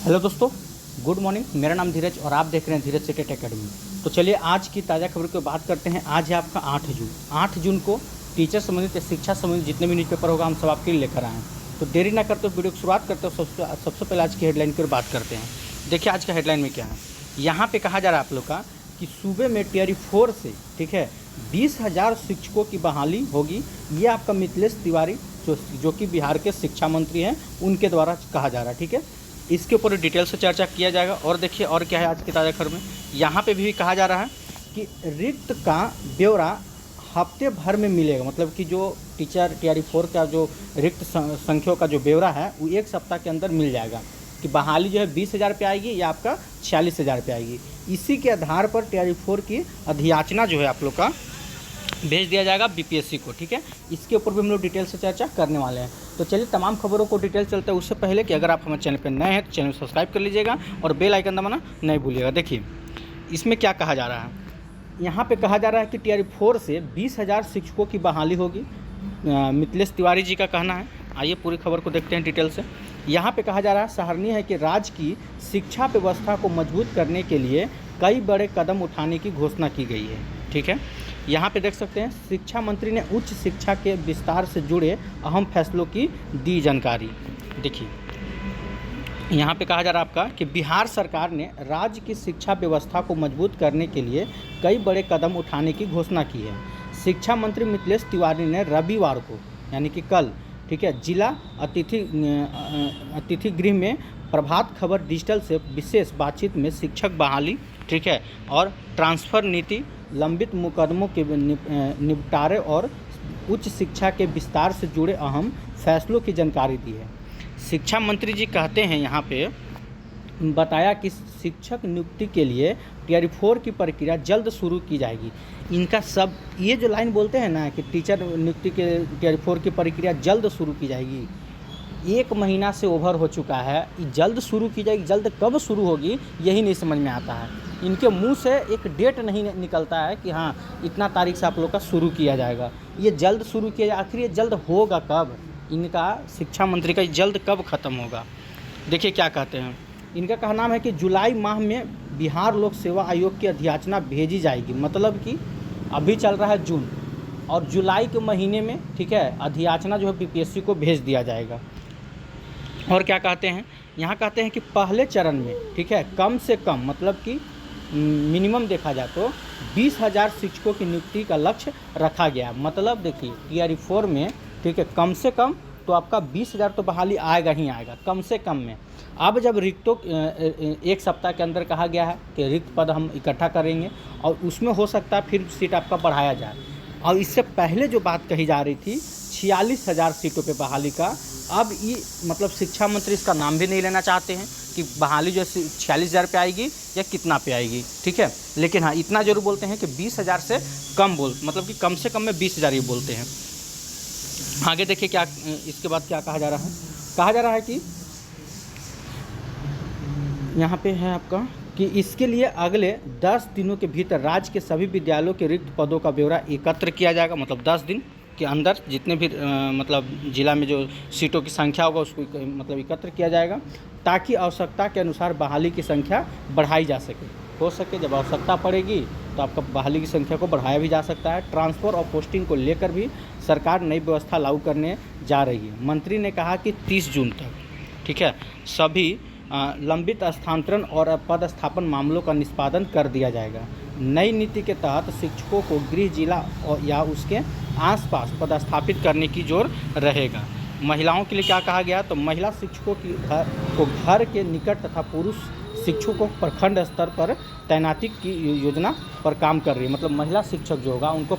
Hello दोस्तों, good morning. मेरा नाम धीरज और आप देख रहे हैं धीरज टेट एकेडमी। तो चलिए आज की ताज़ा खबर की बात करते हैं। आज है आपका 8 जून। 8 जून को टीचर संबंधित शिक्षा संबंधित जितने भी न्यूज़पेपर होगा हम सब आपके लिए लेकर आए हैं। तो देरी ना करते वीडियो की शुरुआत करते हो। सबसे पहले आज की हेडलाइन की बात करते हैं। देखिए आज का हेडलाइन में क्या है। यहाँ पे कहा जा रहा है आप लोग का कि सूबे में टियर 4 से 20,000 शिक्षकों की बहाली होगी। ये आपका मिथिलेश तिवारी जो कि बिहार के शिक्षा मंत्री हैं उनके द्वारा कहा जा रहा है। ठीक है, इसके ऊपर डिटेल से चर्चा किया जाएगा। और देखिए और क्या है आज की ताज़ा खबर में, यहाँ पे भी कहा जा रहा है कि रिक्त का ब्यौरा हफ्ते भर में मिलेगा। मतलब कि जो टीचर टियर 4 का जो रिक्त संख्या का जो ब्यौरा है वो 1 सप्ताह के अंदर मिल जाएगा कि बहाली जो है 20,000 पे आएगी या आपका 46,000 पे आएगी। इसी के आधार पर टियर 4 की अधियाचना जो है आप लोग का भेज दिया जाएगा बीपीएससी को। ठीक है, इसके ऊपर भी हम लोग डिटेल से चर्चा करने वाले हैं। तो चलिए तमाम खबरों को डिटेल चलते हैं। उससे पहले कि अगर आप हमारे चैनल पर नए हैं तो चैनल को सब्सक्राइब कर लीजिएगा और बेल आइकन दबाना नहीं भूलिएगा। देखिए इसमें क्या कहा जा रहा है। यहाँ पे कहा जा रहा है कि टियर 4 से 20,000 शिक्षकों की बहाली होगी। मिथिलेश तिवारी जी का कहना है। आइए पूरी खबर को देखते हैं डिटेल से। यहाँ पे कहा जा रहा है, सराहनीय है कि राज्य की शिक्षा व्यवस्था को मजबूत करने के लिए कई बड़े कदम उठाने की घोषणा की गई है। ठीक है, यहाँ पे देख सकते हैं शिक्षा मंत्री ने उच्च शिक्षा के विस्तार से जुड़े अहम फैसलों की दी जानकारी। देखिए यहाँ पे कहा जा रहा है आपका कि बिहार सरकार ने राज्य की शिक्षा व्यवस्था को मजबूत करने के लिए कई बड़े कदम उठाने की घोषणा की है। शिक्षा मंत्री मिथिलेश तिवारी ने रविवार को यानी कि कल जिला अतिथि गृह में प्रभात खबर डिजिटल से विशेष बातचीत में शिक्षक बहाली और ट्रांसफ़र नीति, लंबित मुकदमों के निपटारे और उच्च शिक्षा के विस्तार से जुड़े अहम फैसलों की जानकारी दी है। शिक्षा मंत्री जी कहते हैं यहाँ पे बताया कि शिक्षक नियुक्ति के लिए टियर 4 की प्रक्रिया जल्द शुरू की जाएगी। इनका सब ये जो लाइन बोलते हैं ना कि टीचर नियुक्ति के टियर 4 की प्रक्रिया जल्द शुरू की जाएगी, 1 महीना से ओवर हो चुका है। जल्द शुरू की जाएगी, जल्द कब शुरू होगी यही नहीं समझ में आता है। इनके मुंह से एक डेट नहीं निकलता है कि हाँ इतना तारीख से आप लोग का शुरू किया जाएगा। ये जल्द शुरू किया जाए, आखिर ये जल्द होगा कब? इनका शिक्षा मंत्री का जल्द कब ख़त्म होगा? देखिए क्या कहते हैं। इनका कहना है कि जुलाई माह में बिहार लोक सेवा आयोग की अधियाचना भेजी जाएगी। मतलब कि अभी चल रहा है जून और जुलाई के महीने में अधियाचना जो है बीपीएससी को भेज दिया जाएगा। और क्या कहते हैं, यहाँ कहते हैं कि पहले चरण में कम से कम मतलब कि मिनिमम देखा जाए तो 20,000 शिक्षकों की नियुक्ति का लक्ष्य रखा गया। मतलब देखिए टियर 4 में कम से कम तो आपका 20,000 तो बहाली आएगा ही आएगा कम से कम में। अब जब रिक्तों 1 सप्ताह के अंदर कहा गया है कि रिक्त पद हम इकट्ठा करेंगे और उसमें हो सकता है फिर सीट आपका बढ़ाया जाए। और इससे पहले जो बात कही जा रही थी 46,000 सीटों पे बहाली का, अब ये मतलब शिक्षा मंत्री इसका नाम भी नहीं लेना चाहते हैं कि बहाली जो 46,000 पे आएगी या कितना पे आएगी। ठीक है, लेकिन हाँ इतना जरूर बोलते हैं कि 20,000 से कम मतलब कि कम से कम में 20,000 ये बोलते हैं। आगे देखिए क्या इसके बाद क्या कहा जा रहा है। कहा जा रहा है कि यहाँ पे है आपका कि इसके लिए अगले 10 दिनों के भीतर राज्य के सभी विद्यालयों के रिक्त पदों का ब्यौरा एकत्र किया जाएगा। मतलब 10 दिन के अंदर जितने भी मतलब जिला में जो सीटों की संख्या होगा उसको मतलब एकत्र किया जाएगा ताकि आवश्यकता के अनुसार बहाली की संख्या बढ़ाई जा सके। हो सके जब आवश्यकता पड़ेगी तो आपका बहाली की संख्या को बढ़ाया भी जा सकता है। ट्रांसफ़र और पोस्टिंग को लेकर भी सरकार नई व्यवस्था लागू करने जा रही है। मंत्री ने कहा कि 30 जून तक सभी लंबित स्थानांतरण और पदस्थापन मामलों का निष्पादन कर दिया जाएगा। नई नीति के तहत शिक्षकों को गृह जिला या उसके आसपास पदस्थापित करने की जोर रहेगा। महिलाओं के लिए क्या कहा गया, तो महिला शिक्षकों को घर के निकट तथा पुरुष शिक्षकों को प्रखंड स्तर पर तैनाती की योजना पर काम कर रही है। मतलब महिला शिक्षक जो होगा उनको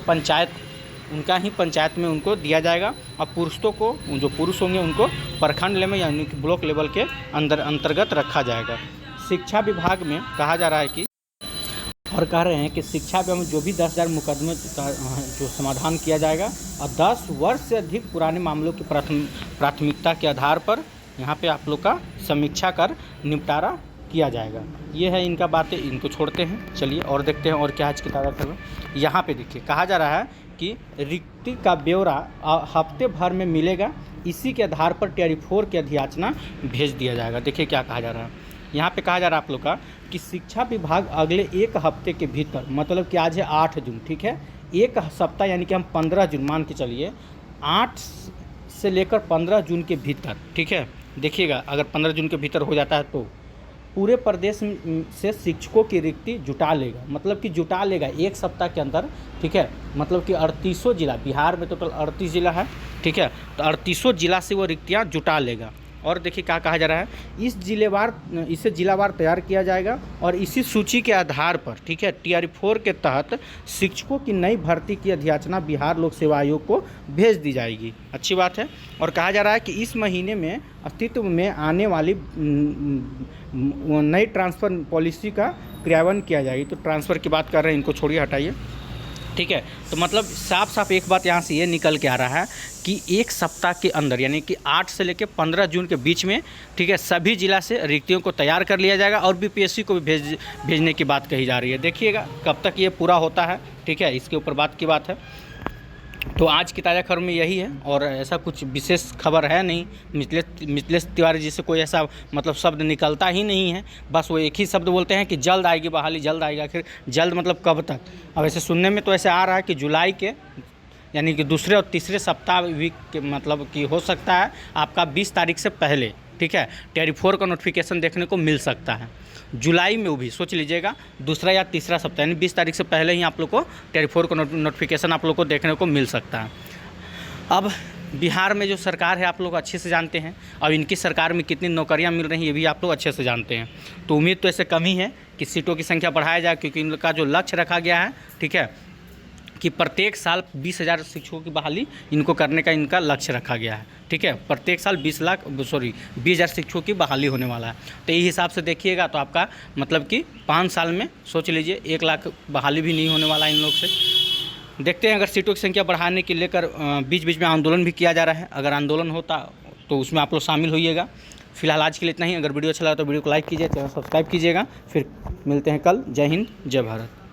उनका ही पंचायत में उनको दिया जाएगा और पुरुषों को जो पुरुष होंगे उनको प्रखंड लेवल यानी कि ब्लॉक लेवल के अंतर्गत रखा जाएगा। शिक्षा विभाग में कहा जा रहा है कि और कह रहे हैं कि शिक्षा विभाग में जो भी 10,000 मुकदमे का जो समाधान किया जाएगा और 10 वर्ष से अधिक पुराने मामलों की प्राथमिकता के आधार पर यहाँ पे आप लोग का समीक्षा कर निपटारा किया जाएगा। ये है इनका बातें, इनको छोड़ते हैं। चलिए और देखते हैं और क्या आज की ताज़ा खबर। यहाँ पे देखिए कहा जा रहा है कि रिक्ति का ब्यौरा हफ्ते भर में मिलेगा। इसी के आधार पर टियर 4 की अधियाचना भेज दिया जाएगा। देखिए क्या कहा जा रहा है। यहाँ पे कहा जा रहा है आप लोग का कि शिक्षा विभाग अगले 1 हफ्ते के भीतर, मतलब कि आज है 8 जून, ठीक है, 1 सप्ताह यानी कि हम 15 जून मान के चलिए, 8 से लेकर 15 जून के भीतर, ठीक है, देखिएगा अगर 15 जून के भीतर हो जाता है तो पूरे प्रदेश से शिक्षकों की रिक्ति जुटा लेगा, मतलब कि जुटा लेगा 1 सप्ताह के अंदर, ठीक है, मतलब कि 38 जिला, बिहार में टोटल 38 जिला है, ठीक है, तो 38 जिला से वो रिक्तियाँ जुटा लेगा। और देखिए क्या कहा जा रहा है, इसे जिलावार तैयार किया जाएगा और इसी सूची के आधार पर, ठीक है, TRE 4 के तहत शिक्षकों की नई भर्ती की अधियाचना बिहार लोक सेवा आयोग को भेज दी जाएगी। अच्छी बात है। और कहा जा रहा है कि इस महीने में अस्तित्व में आने वाली नई ट्रांसफ़र पॉलिसी का क्रियान्वयन किया जाएगी। तो ट्रांसफ़र की बात कर रहे हैं, इनको छोड़िए, हटाइए, ठीक है। तो मतलब साफ साफ एक बात यहाँ से ये निकल के आ रहा है कि 1 सप्ताह के अंदर यानी कि 8 से लेकर 15 जून के बीच में, ठीक है, सभी जिला से रिक्तियों को तैयार कर लिया जाएगा और BPSC को भी भेजने की बात कही जा रही है। देखिएगा कब तक ये पूरा होता है, ठीक है, इसके ऊपर बात की बात है। तो आज की ताज़ा खबर में यही है और ऐसा कुछ विशेष खबर है नहीं। मिथिलेश तिवारी जी से कोई ऐसा मतलब शब्द निकलता ही नहीं है, बस वो एक ही शब्द बोलते हैं कि जल्द आएगी बहाली, जल्द आएगी। आखिर जल्द मतलब कब तक? अब ऐसे सुनने में तो ऐसे आ रहा है कि जुलाई के यानी कि दूसरे और तीसरे सप्ताह वीक के मतलब कि हो सकता है आपका 20 तारीख से पहले, ठीक है, TRE 4 का नोटिफिकेशन देखने को मिल सकता है जुलाई में। वो भी सोच लीजिएगा दूसरा या तीसरा सप्ताह यानी 20 तारीख से पहले ही आप लोग को TRE 4 का नोटिफिकेशन आप लोग को देखने को मिल सकता है। अब बिहार में जो सरकार है आप लोग अच्छे से जानते हैं, अब इनकी सरकार में कितनी नौकरियां मिल रही हैं ये भी आप लोग अच्छे से जानते हैं। तो उम्मीद तो ऐसे कम ही है कि सीटों की संख्या बढ़ाया जाए, क्योंकि इनका जो लक्ष्य रखा गया है, ठीक है, कि प्रत्येक साल 20,000 शिक्षकों की बहाली इनको करने का इनका लक्ष्य रखा गया है, ठीक है। प्रत्येक साल 20,000 शिक्षकों की बहाली होने वाला है। तो यही हिसाब से देखिएगा तो आपका मतलब कि 5 साल में सोच लीजिए 1 लाख बहाली भी नहीं होने वाला इन लोग से। देखते हैं अगर सीटों की संख्या बढ़ाने के लेकर बीच बीच में आंदोलन भी किया जा रहा है, अगर आंदोलन होता तो उसमें आप लोग शामिल होइएगा। फिलहाल आज के लिए इतना ही। अगर वीडियो अच्छा लगा तो वीडियो को लाइक कीजिए, चैनल सब्सक्राइब कीजिएगा। फिर मिलते हैं कल। जय हिंद, जय भारत।